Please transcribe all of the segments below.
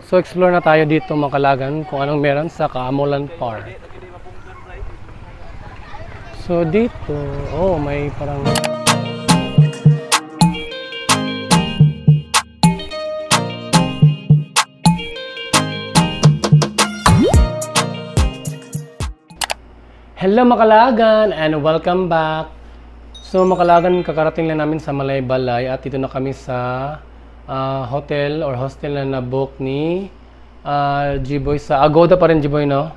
So explore na tayo dito mga kalagan kung anong meron sa Kaamolan Park. So dito, oh may parang hello mga kalagan and welcome back. So mga kalagan, kakarating lang namin sa Malaybalay at dito na kami sa hotel or hostel na nabook ni G-Boy sa Agoda pa rin, G-Boy, no?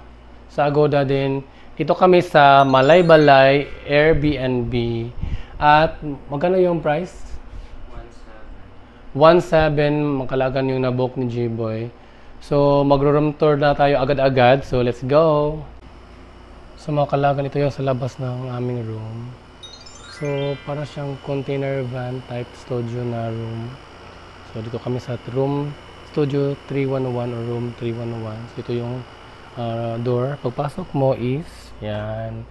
Sa Agoda din. Dito kami sa Malaybalay Airbnb. At magkano yung price? 1.7 mga kalagan yung nabook ni G-Boy. So magro-room tour na tayo agad-agad. So let's go! So mga kalagan, ito yung sa labas ng aming room. So para siyang container van type studio na room. So dito kami sa room studio 311 or room 311. So ito yung door. Pagpasok mo is yan.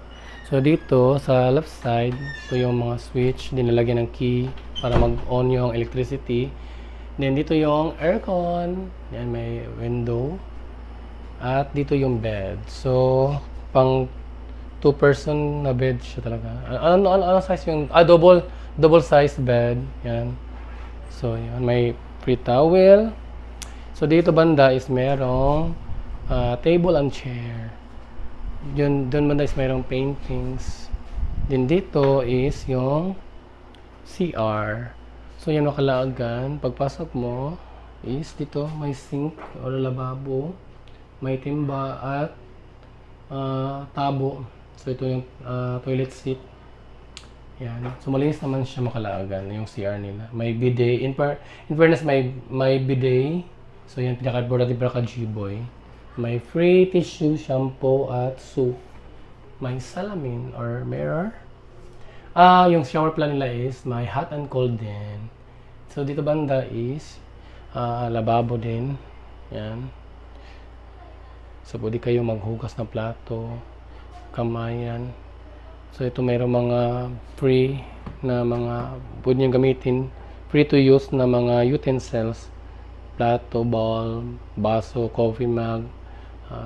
So dito sa left side, ito yung mga switch. Dinalagyan ng key para mag-on yung electricity. Then dito yung aircon. Yan, may window. At dito yung bed. So pang 2-person na bed siya talaga. Ano size yung double size bed. Yan. So yan, may free towel. So dito banda is merong table and chair. Doon banda is merong paintings. Then dito is yung CR. So yan makalagan. Pagpasok mo is dito may sink or lababo, may timba at tabo. So ito yung toilet seat. Yan. So malinis naman siya makalagan yung CR nila. May bidet. In fairness, may bidet. So yan, pinaka-importante para ka G-Boy. May free tissue, shampoo at soap. May salamin or mirror. Yung shower plan nila is may hot and cold din. So dito banda is lababo din. Yan. So pwede kayo maghugas ng plato, kamayan. So ito mayroong mga free na mga pwede nyo gamitin, free to use na mga utensils, plato, bowl, baso, coffee mug,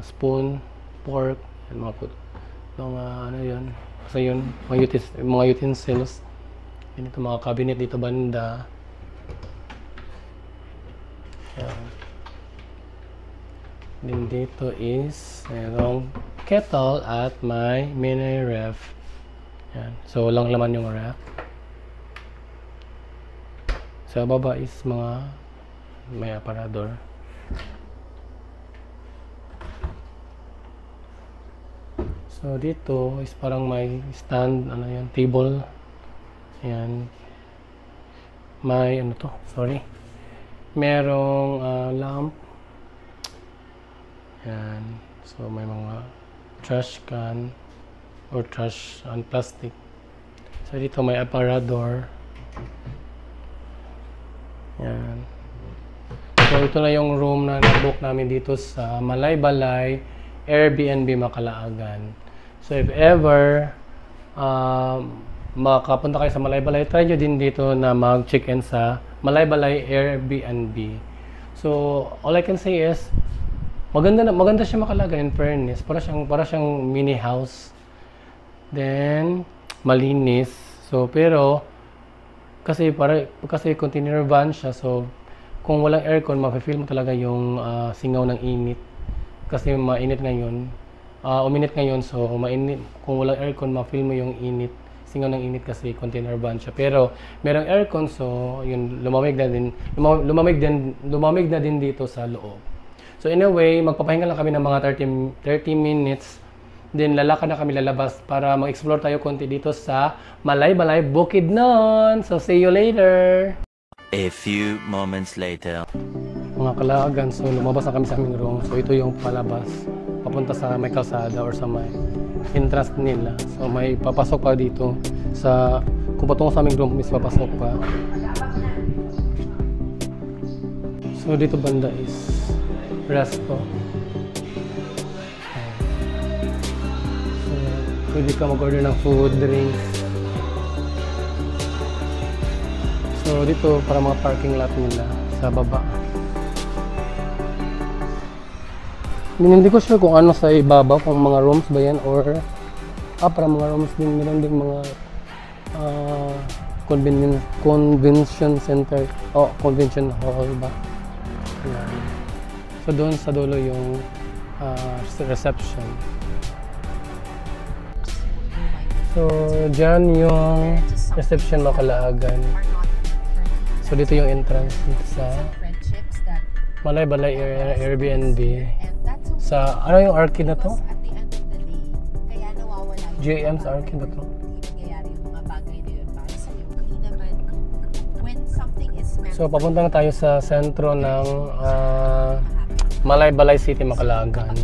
spoon, fork, mga ano yun. So yun, mga utensils. Yan, ito mga cabinet dito banda. Yan. Then dito is mayroong kettle at may mini ref. Yan. So walang laman yung ref. Sa baba is mga may aparador. So dito is parang may stand, ano yan, table. Yan. May ano to, sorry. Merong lamp. Yan. So may mga trash can or trash and plastic. So dito may aparador. Yan. So ito na yung room na nabook namin dito sa Malaybalay Airbnb Makalaagan. So if ever makapunta kayo sa Malaybalay, try nyo din dito na mag-check-in sa Malaybalay Airbnb. So all I can say is maganda siya makalaga, in fairness. Para siyang mini house. Then malinis. So pero kasi container van siya, so kung walang aircon, mafe-feel mo talaga yung singaw ng init. Kasi mainit ngayon. Uminit ngayon, so mainit. Kung walang aircon, ma-feel mo yung init. Singaw ng init kasi container van siya. Pero merong aircon, so yun, lumamig na din dito sa loob. So anyway, magpapahinga lang kami ng mga 30 minutes. Then lalakad na kami lalabas para mag-explore tayo konti dito sa Malaybalay, Bukidnon. So see you later. A few moments later. Mga kalagan, so lumabas na kami sa aming room. So ito yung palabas. Papunta sa may kalsada or sa may entrance nila. So may papasok pa dito sa, kung patungo sa aming room, may papasok pa. So dito banda is resto. Pwede ka mag-order ng food, drinks. So dito para mga parking lot nila sa baba. Hindi ko sure kung ano sa ibabaw, kung mga rooms ba yan or para mga rooms din, meron ding mga convention center o convention hall ba. Ayan. So doon sa dulo yung reception. So dyan yung reception mga kalaagan. So dito yung entrance dito sa Malay-Balay Airbnb. Sa ano yung arcade na to? JM's arcade na to. So papunta na tayo sa sentro ng Malay-Balay City, Macalagan.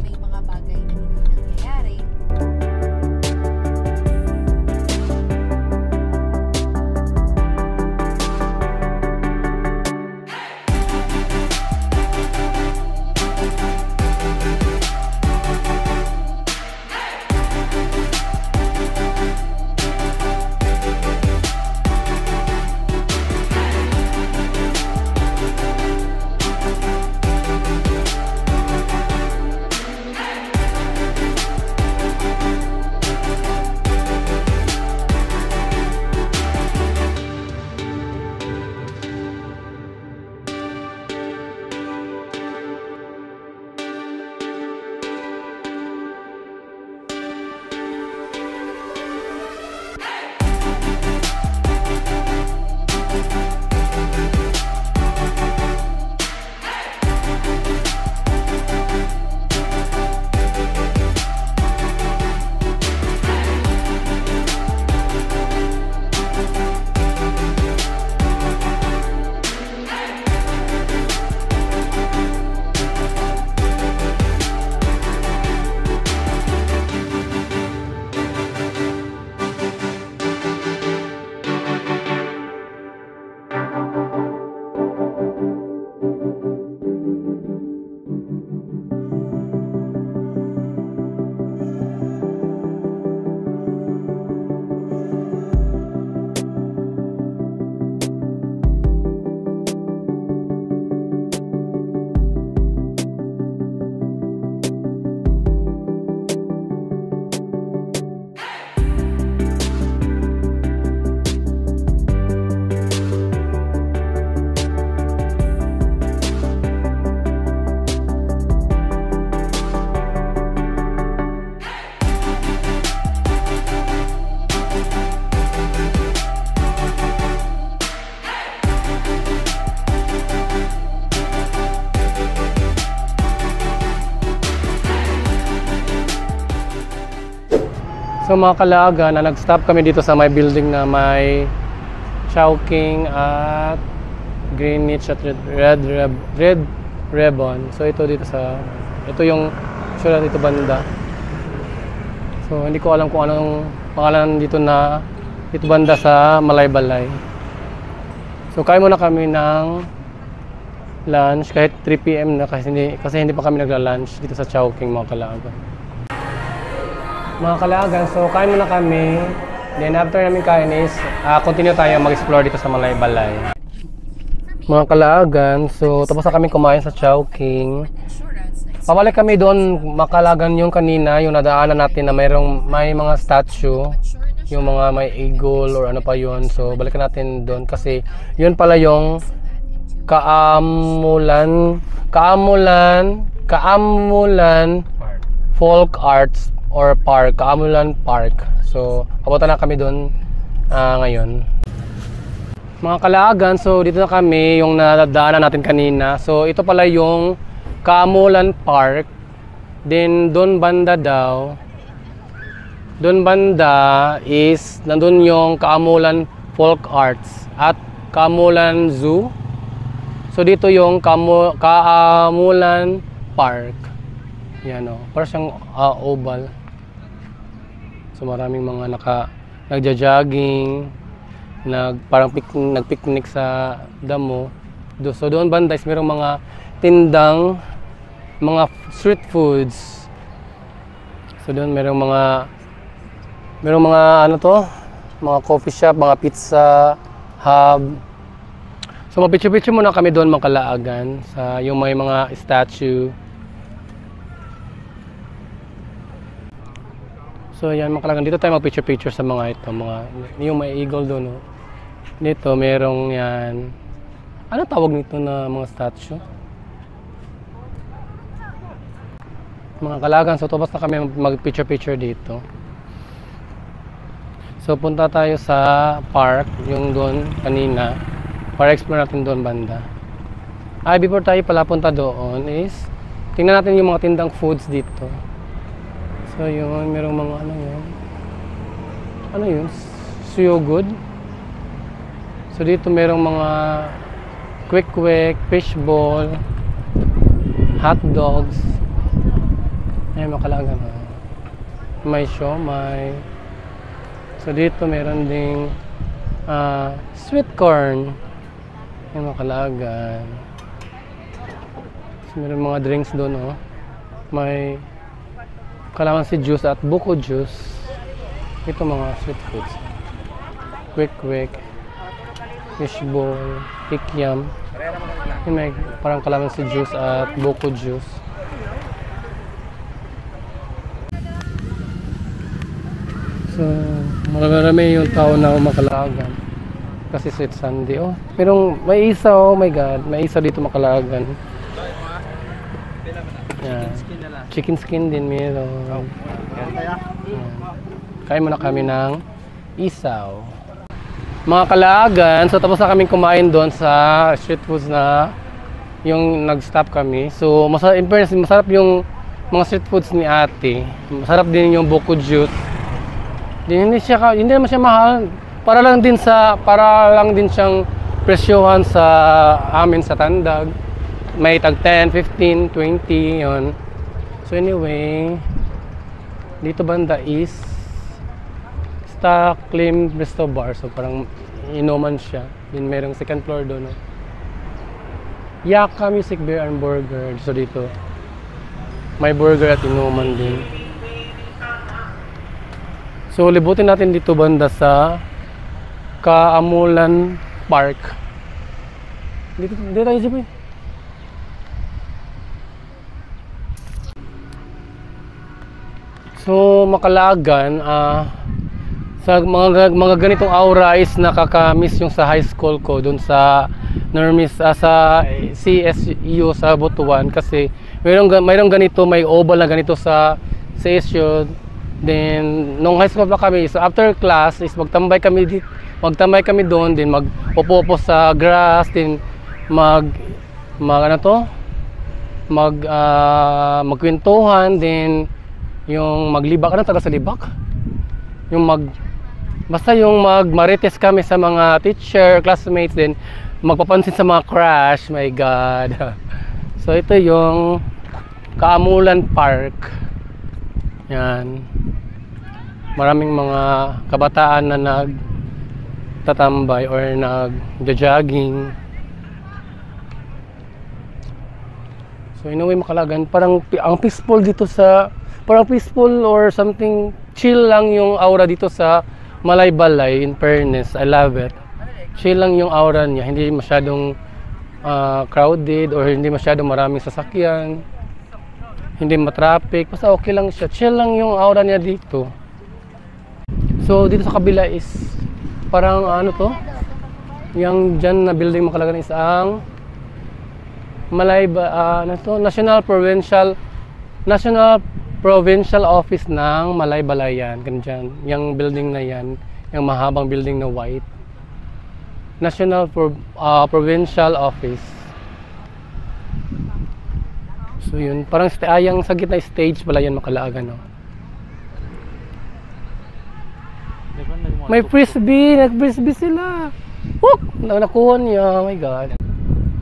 So mga kalaagan, na nag-stop kami dito sa may building na may Chowking at Greenwich at Red Ribbon. So ito dito ito yung sure dito banda. So hindi ko alam kung anong pangalan dito banda sa Malay-Balay. So kain muna kami ng lunch kahit 3 PM na kasi hindi pa kami nagla-lunch dito sa Chowking mga kalaagan. Mga kalaagan, so kain muna kami. Then after namin kain is continue tayo mag-explore dito sa Malay-Balay. Mga kalaagan, so tapos na kami kumain sa Chowking. Pabalik kami doon, Macalagan yung kanina, yung nadaanan natin na may mga statue, yung mga may eagle or ano pa yun. So balikan natin doon kasi yun pala yung Kaamulan Folk Arts or Park, Kaamulan Park. So, papunta na kami doon ngayon. Mga kalaagan, so dito na kami yung nadaanan natin kanina. So, ito pala yung Kaamulan Park. Then, doon banda is nandun yung Kaamulan Folk Arts at Kaamulan Zoo. So, dito yung Kaamulan Park. Yan o, parang siyang oval. So maraming mga nagja-jogging, parang nagpicnic sa damo. So doon banda is merong mga tindang, mga street foods. So doon merong mga mga coffee shop, mga pizza hub. So mapicture-picture muna kami doon mga kalaagan sa yung may mga statue. So yan mga kalagan, dito tayo mag-picture-picture sa mga ito, yung may eagle doon. Oh. Dito merong yan. Ano tawag nito na mga statue? Mga kalagan, so tapos na kami mag-picture-picture dito. So punta tayo sa park, yung doon kanina, para explore natin doon banda. Before tayo pala punta doon is tingnan natin yung mga tindang foods dito. So yun, merong mga ano yun, suyo good. So dito merong mga quick fishball, hot dogs. Ayan, makalaga na. May siomai. So dito meron ding sweet corn. Ayan, makalagan. So meron mga drinks doon, oh. May kalamansi juice at buko juice. Ito mga sweet foods. Quick fishball, kikiam. Ayan, may parang kalamansi juice at buko juice. So, marami yung tao na makalagan kasi sweet Sunday. Oh, pero may isa, oh my god, may isa dito makalagan. Yeah. Chicken skin din meron. Kain muna kami ng isaw. Mga kalagan, so tapos na kaming kumain doon sa street foods na yung nag-stop kami. So, in fairness, masarap yung mga street foods ni ate. Masarap din yung buko juice. Hindi naman siya mahal. Para lang din siyang presyohan sa amin sa Tandag. May tag 10, 15, 20 yon. So anyway, dito banda is Stocklim Resto Bar. So parang inuman siya. Din merong second floor doon. No? Yaka Music Beer and Burger. So dito may burger at inuman din. So, libutin natin dito banda sa Kaamulan Park. Dito tayo, Jipoy. So, makalagan, sa mga ganitong aura is nakaka-miss yung sa high school ko dun sa sa CSU sa Butuan kasi mayroong ganito, may oval na ganito sa CSU. Then nung high school pa kami, so after class is magtambay kami doon, din magpopo sa grass, din magkwentuhan, din yung maglibak, ano taga sa libak? Basta yung magmarites kami sa mga teacher, classmates, din magpapansin sa mga crush, my god. So ito yung Kaamulan Park. Yan. Maraming mga kabataan na nagtatambay or nagja-jogging. So in a way makalagan, parang ang peaceful dito parang peaceful or something, chill lang yung aura dito sa Malaybalay. In fairness, I love it. Chill lang yung aura niya, hindi masyadong crowded or hindi masyadong maraming sasakyan. Hindi matraffic, basta okay lang siya. Chill lang yung aura niya dito. So dito sa kabila is parang ano to? Yung dyan na building makalagan is ang National Provincial Office ng Malaybalay yan. Ganyan. Yung building na yan, yung mahabang building na white. National Provincial Office. So yun, parang ayang sa gitna stage pala yan makalagan, no? May frisbee, nag-frisbee sila. Whoop! Nakuha niya, oh my god.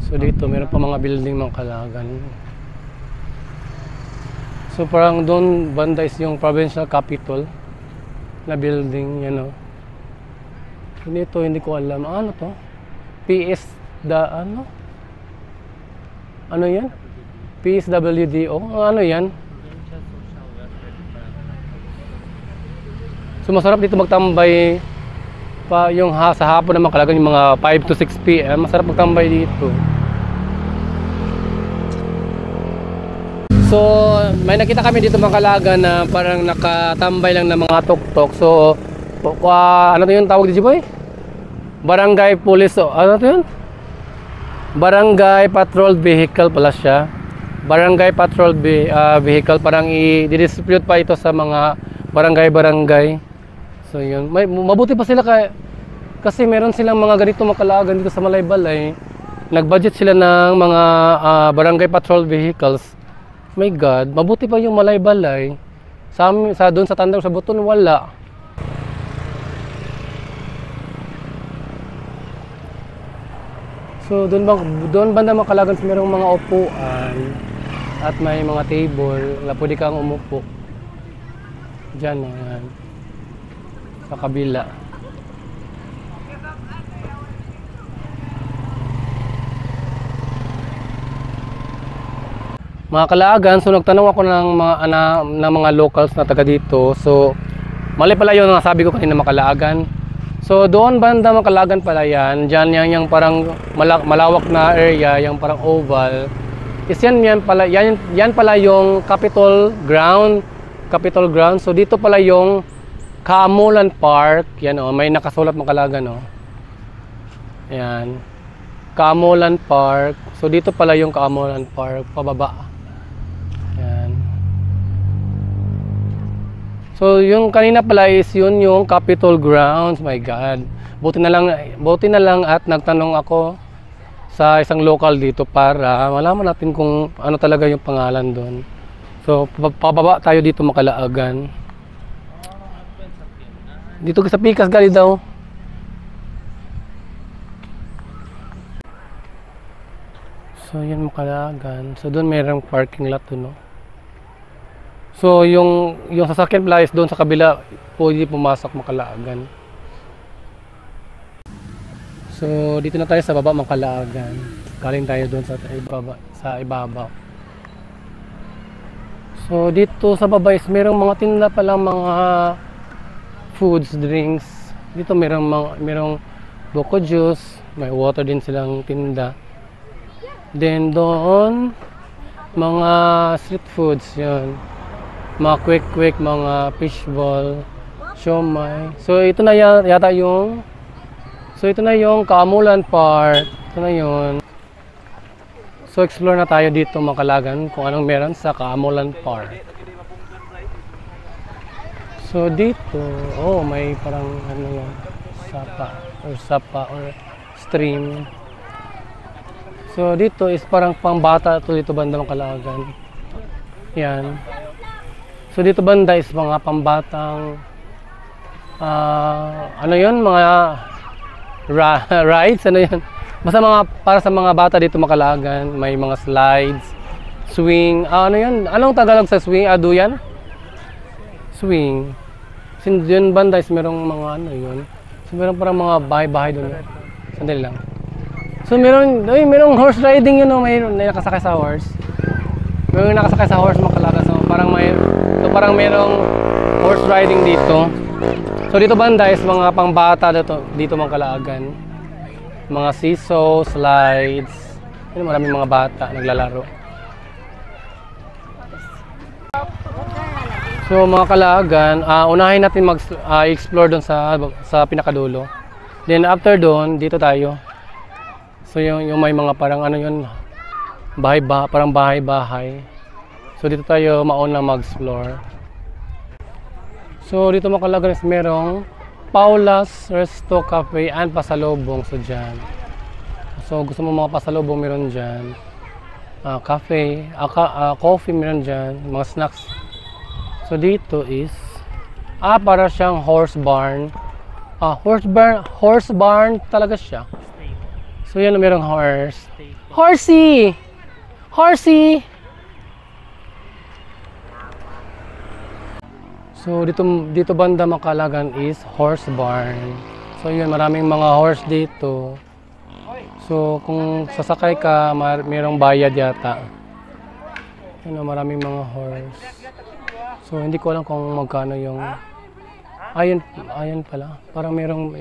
So dito, meron pa mga building makalagan. So parang doon banda is yung provincial capital na building, yan, no? Dito, hindi ko alam. Ano to? Ano yan? PSWDO? Ano yan? So masarap dito magtambay pa yung sa hapon naman kalagan yung mga 5 to 6 PM. Masarap magtambay dito. So, may nakita kami dito mga kalaga na parang nakatambay lang ng mga tuktok. So, ano to yung tawag dito, boy? Barangay Police, ano to yun? Barangay Patrol Vehicle pala siya. Barangay Patrol Vehicle, parang i-distribute pa ito sa mga barangay-barangay. So, yun. Mabuti pa sila kasi meron silang mga ganito makalagan dito sa Malaybalay. Nag-budget sila ng mga barangay patrol vehicles. My God, mabuti pa yung Malaybalay. Doon sa Tandang sa Buton, wala. So doon banda makalagan merong mga upuan at may mga table na pwede kang umupo. Diyan yan. Sa kabila. Mga kalaagan, so nagtanong ako ng mga locals na taga dito. So mali pala yun ang sabi ko kanina mga kalaagan. So doon banda mga kalaagan pala yan. Diyan yan yung parang malawak na area, yung parang oval. Is yan pala yung Capitol Ground. Capitol Ground. So dito pala yung Kaamulan Park. Yan oh, may nakasulat mga kalaagan oh. Yan. Kaamulan Park. So dito pala yung Kaamulan Park pababa. Yan. So yung kanina pala is yun yung Capitol Grounds. My God. Buti na lang at nagtanong ako sa isang local dito para malaman natin kung ano talaga yung pangalan doon. So pababa tayo dito makalaagan. Dito sa Pikas gali daw. So yan makalaagan. So doon mayroong parking lot doon, no. So yung sasakyan pala is doon sa kabila, pwede pumasok makalaagan. So dito na tayo sa baba makalaagan. Galing tayo doon sa ibabaw. So dito sa baba is merong mga tinda palang mga foods, drinks. Dito merong buko juice, may water din silang tinda. Then doon mga street foods 'yon. Mga quick, mga fishball, siomai. So ito na yata yung Kaamulan Park. Ito na yun. So explore na tayo dito makalagan kung anong meron sa Kaamulan Park. So dito, may parang ano yan, sapa or stream. So dito is parang pangbata to dito banda makalagan. Yan. So dito banda is mga pambatang ano yun, mga rides, ano yun. Basta para sa mga bata dito makalagan, may mga slides, swing, ano yun, anong Tagalog sa swing? Aduyan? Swing. Since yun banda is merong mga ano yun. So meron parang mga bahay-bahay doon. Sandali lang. So merong horse riding yun, may nakasakay sa horse. Merong nakasakay sa horse makalaga. So parang merong horse riding dito. So dito banda is mga pangbata dito makalaagan. Mga seesaw, slides. Yun, maraming mga bata naglalaro. So mga kalaagan, unahin natin mag-explore doon sa pinakadulo. Then after doon, dito tayo. So yung may mga parang ano yun, parang bahay-bahay. So dito tayo mauna mag-explore. So dito mga kalaagan is merong Paula's Resto Cafe and Pasalubong. So dyan. So gusto mo mga pasalubong meron dyan. Cafe, coffee meron dyan, mga snacks. So dito is para siyang horse barn. Horse barn talaga siya. So yan merong horse. Horsey. So dito banda makalagan is horse barn. So yun, maraming mga horse dito. So kung sasakay ka, merong bayad yata. Yun, maraming mga horse. So hindi ko alam kung magkano yung ayun pala. Parang merong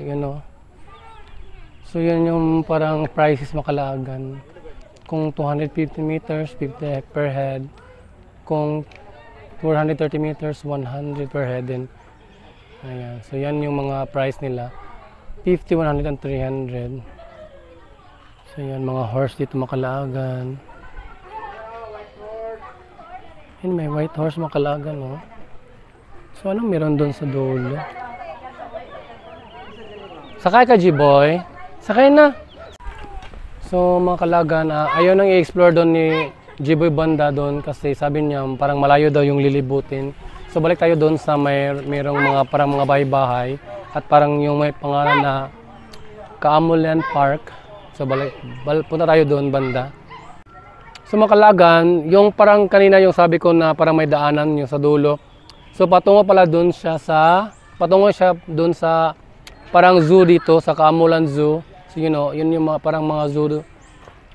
So yun yung parang prices makalagan. Kung 250 meters, 50 per head. kung 430 meters, 100 per head din. Ayan. So yan yung mga price nila. 50, 100, and 300. So yan, mga horse dito Makalagan. Yan, may white horse Makalagan, no? So anong meron doon sa dulo? Sakay ka, G-boy. Sakay na. So mga Kalagan, ayaw nang i-explore doon ni G-boy banda doon kasi sabi niya parang malayo daw yung lilibutin. So balik tayo doon sa mayroong mga parang mga bahay-bahay at parang yung may pangalan na Kaamulan Park. So punta tayo doon banda. So mga Kalagan, yung parang kanina yung sabi ko na parang may daanan yung sa dulo. So patungo siya doon sa parang zoo dito sa Kaamulan Zoo. So yun yung mga, parang mga zoo,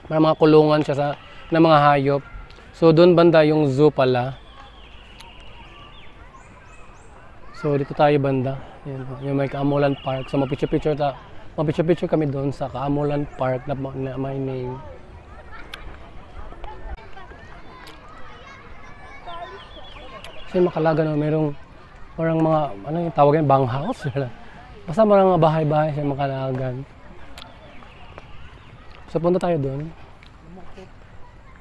parang mga kulungan siya ng mga hayop. So doon banda yung zoo pala. So dito tayo banda. Yan, yung may Kaamulan Park. So mapicture kami doon sa Kaamulan Park na may name. Kasi Makalagan, merong parang mga, ano yung tawag yan, bang house? Basta mga bahay-bahay sa Makalagan. So punta tayo doon.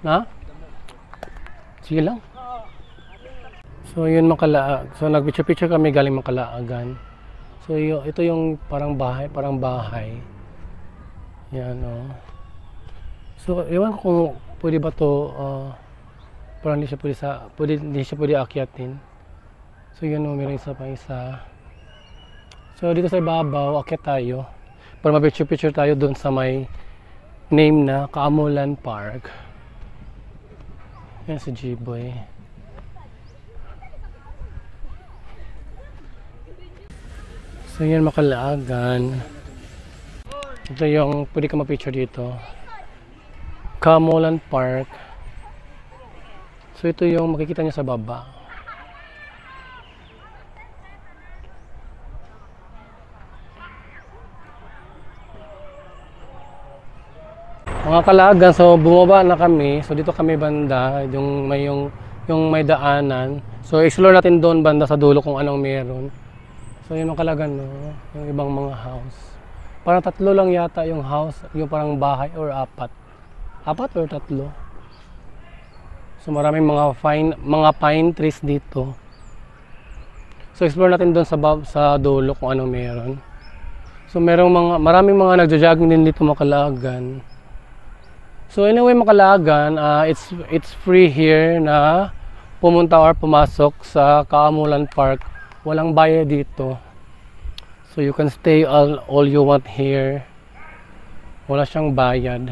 Na? Sige lang. So yun So nagpicture kami galing Makalagan. So ito yung parang bahay. Yan, oh. So ewan ko kung pwede ba to, parang hindi siya pwede akyatin. So yun, oh, meron isa. So dito sa ibabaw, akyat tayo. Para mapicture tayo doon sa may name na Kaamulan Park. Yan si G-boy. So yan, Makalagan. Ito yung pwede ka mapicture dito. Kaamulan Park. So ito yung makikita nyo sa baba. Mga Kalagan, so bumaba na kami. So dito kami banda, yung may daanan. So explore natin doon banda sa dulo kung anong meron. So yun ang Kalagan, no? Yung ibang mga house. Parang 3 lang yata yung house, yung parang bahay, or 4. 4 or 3. So maraming mga pine trees dito. So explore natin doon sa dulo kung anong meron. So maraming mga nagjo-jogging din dito Makalagan. So anyway Makalagan, it's free here na pumunta or pumasok sa Kaamulan Park. Walang bayad dito. So you can stay all you want here. Wala siyang bayad.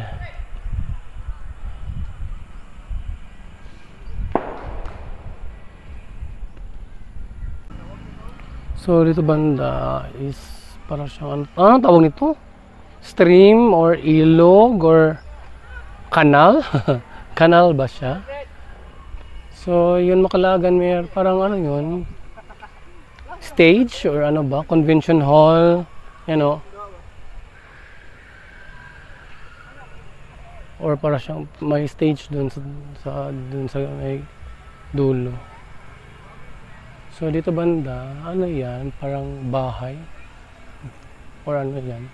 So dito banda is para siyang anong tawag nito? Stream or ilog or kanal? Kanal ba siya? So yun Makalagan, may parang ano yun? Stage or ano ba? Convention hall, or para siyang may stage dun sa may dulo. So dito banda, ano yan? Parang bahay or ano yan?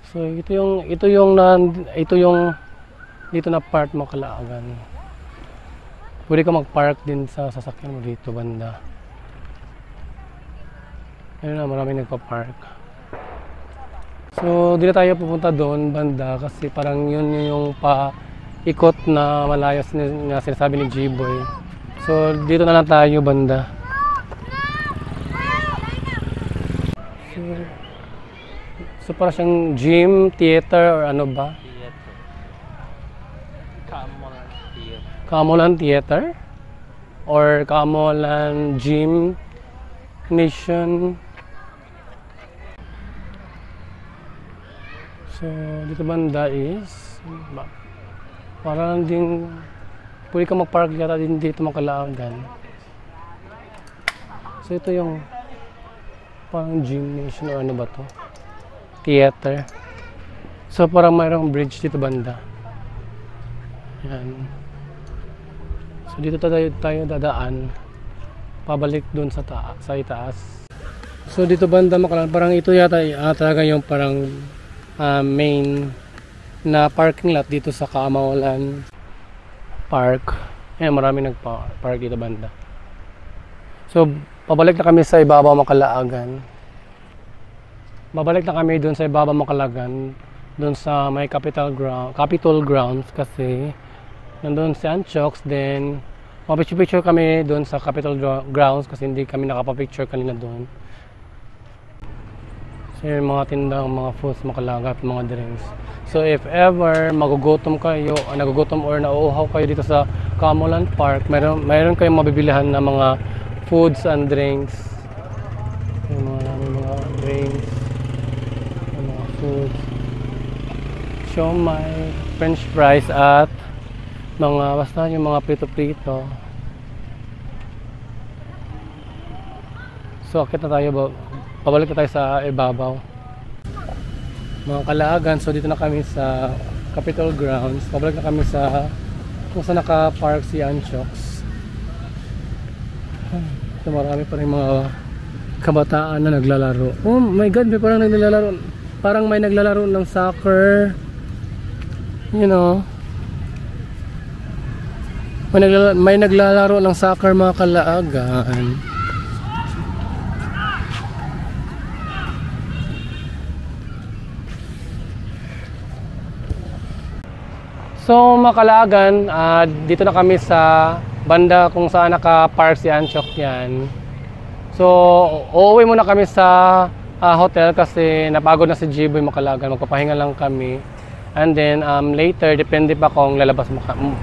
So ito yung dito na part Makalagan. Pwede ka mag-park din sa sasakyan mo dito banda. Ayun na, maraming nagpa-park. So dito tayo pupunta doon banda kasi parang yun yung paikot na malayas na sinasabi ni G-boy. So dito na lang tayo banda. So para siyang gym, theater, or ano ba? Kaamulan Theater? Or Kaamulan Gym Nation? So dito banda is parang din pwede ka mag-park yata din dito Makalagan. So ito yung parang gym nation or ano ba to? Theater. So parang mayroong bridge dito banda. Yan. So So dito tayo dadaan pabalik doon sa itaas. So dito banda makalan, parang ito yata talaga yung parang main na parking lot dito sa Kaamawalan Park. Marami nagpa-park dito banda. So pabalik na kami sa ibabaw Makalaagan. Babalik na kami doon sa ibabaw Makalagan, doon sa may Capitol Grounds kasi nandun si Anchox. Then picture kami doon sa Capitol Grounds kasi hindi kami nakapapicture kanina doon. So yung mga tindang, mga foods, makalagat, mga drinks. So if ever nagugutom or nauuhaw kayo dito sa Kaamawalan Park, mayroon kayong mabibilihan na mga foods and drinks. Yung mga drinks, yung mga foods, siomai, french fries at basta yung mga prito-prito. So akit na tayo, pabalik na tayo sa ibabaw mga Kalaagan. So dito na kami sa Capitol Grounds. Pabalik na kami sa kung saan naka-park si Anchox. So marami pa rin mga kabataan na naglalaro. Oh my god, parang may naglalaro ng soccer, you know. May naglalaro ng soccer mga Kalaagan. So mga Kalaagan, dito na kami sa banda kung saan naka-park si Anchox yan. So uuwi muna kami sa hotel kasi napagod na si Jiboy mga Kalaagan. Magpapahinga lang kami. And then later, depende pa kung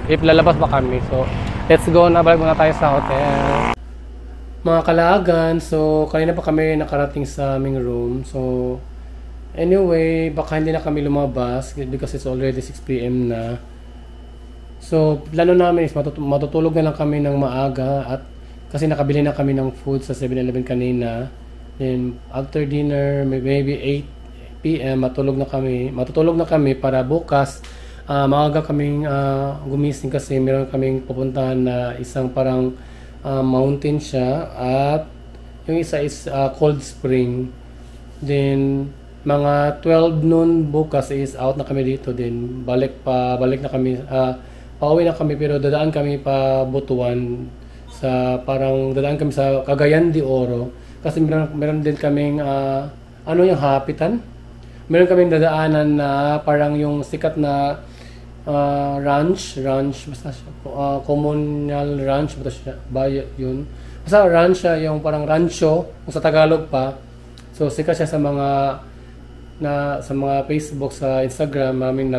if lalabas ba kami. So let's go na, balik muna tayo sa hotel. Mga Kalaagan, so kanina pa kami nakarating sa aming room. So anyway, baka hindi na kami lumabas because it's already 6 PM na. So plano namin is matutulog na lang kami ng maaga at kasi nakabili na kami ng food sa 7-Eleven kanina. Then after dinner, maybe 8 PM matutulog na kami para bukas maaga kaming gumising kasi meron kaming pupuntahan na isang parang mountain siya at yung isa is cold spring. Then mga 12 noon bukas is out na kami dito. Then balik na kami, pauwi na kami pero dadaan kami pa Butuan sa dadaan kami sa Cagayan de Oro kasi meron din kaming yung Hapitan. Meron kaming dadaanan na parang yung sikat na ranch basta siya, communal ranch basta siya, yun. Basta ranch siya, yung parang rancho kung sa Tagalog pa. So sikat siya sa mga Facebook, sa Instagram, maraming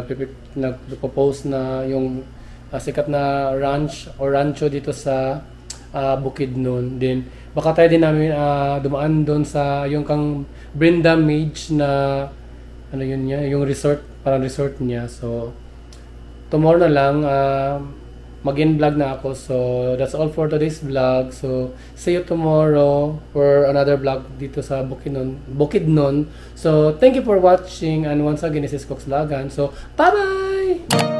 nagpo-post na yung sikat na ranch o rancho dito sa Bukidnon. Then baka tayo din namin dumaan doon sa yung kang Brenda Mage na yung resort, parang resort niya. So tomorrow na lang mag-in-vlog na ako. So that's all for today's vlog. So see you tomorrow for another vlog dito sa Bukidnon. So thank you for watching, and once again, this is Cox Lagan. So bye bye.